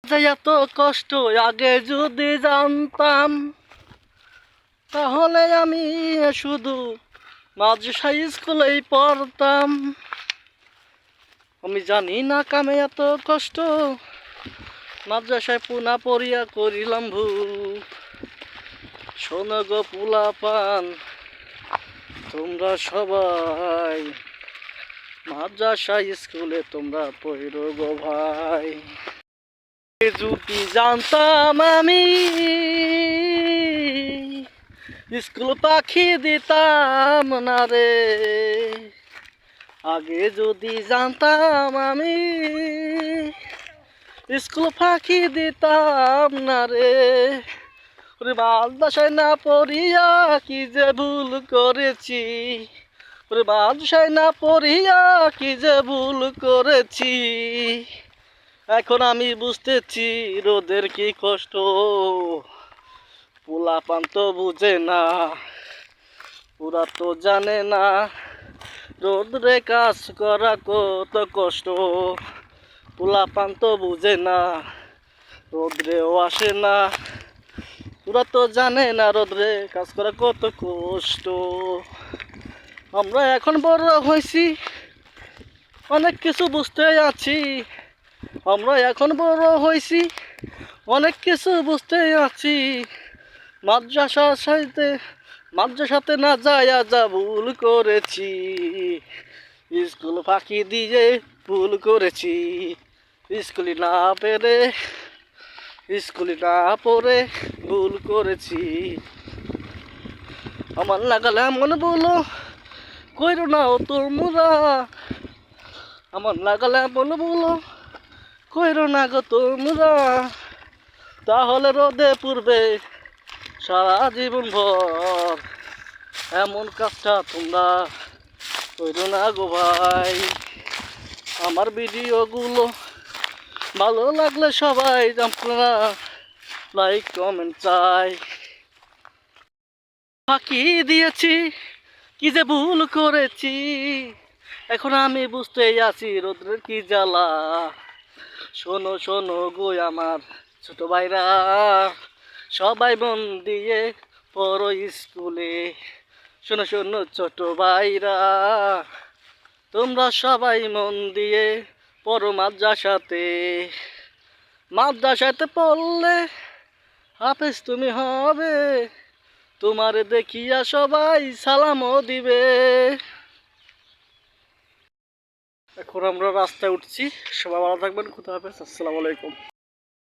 যে এত কষ্ট আগে যদি জানতাম, তাহলে আমি শুধু মাদ্রাসা স্কুলেই পড়তাম। আমি জানি না কামে এত কষ্ট, মাদ্রাসায় পুনা পড়িয়া করিলাম ভুল। শোনো গো পোলাপান তোমরা সবাই, মাদ্রাসা স্কুলে তোমরা পড়ো গো ভাই। যদি জানতাম আমি স্কুল পাখি দিতাম না রে, আগে যদি জানতাম আমি স্কুল ফাঁকি দিতাম না রে। ওরে মাদ্রাসায় না পড়িয়া কি যে ভুল করেছি, ওরে মাদ্রাসায় না পড়িয়া কি যে ভুল করেছি। এখন আমি বুঝতেছি রোদের কি কষ্ট, পোলাপান তো বুঝে না, ওরা তো জানে না রোদরে কাজ করা কত কষ্ট। পোলাপান তো বুঝে না, রোদ্রেও আসে না, ওরা তো জানে না রোদ্রে কাজ করা কত কষ্ট। আমরা এখন বড় হয়েছি, অনেক কিছু বুঝতে আছি। আমরা এখন বড় হয়েছি, অনেক কিছু বুঝতে আছি। মাদ্রাসাতে না যায় যা ভুল করেছি, স্কুল ফাঁকি দিয়ে ভুল করেছি। স্কুলে না পড়ে ভুল করেছি। আমার লাগালে মনে বলো কইরো না ও তোমরা, আমার লাগালে মনে বলো কইরো না গো তোমরা, তাহলে রোদে পড়বে সারা জীবন ভর। এমন কাজটা তোমরা কইরো না গো ভাই। আমার ভিডিওগুলো ভালো লাগলে সবাই আপনারা লাইক কমেন্ট চাই। ফাঁকি দিয়েছি কি যে ভুল করেছি, এখন আমি বুঝতেই আছি রোদ্রের কি জ্বালা। শোনো শোনো গো আমার ছোট ভাইরা, সবাই মন দিয়ে পড়ো স্কুলে। শোনো শোনো ছোট ভাইরা, তোমরা সবাই মন দিয়ে পড়ো মাদ্রাসাতে পড়লে হাফেজ তুমি হবে, তোমারে দেখিয়া সবাই সালামও দিবে। এখন আমরা রাস্তায় উঠছি, সবাই ভালো থাকবেন, খুদা হাফেজ, আসসালামু আলাইকুম।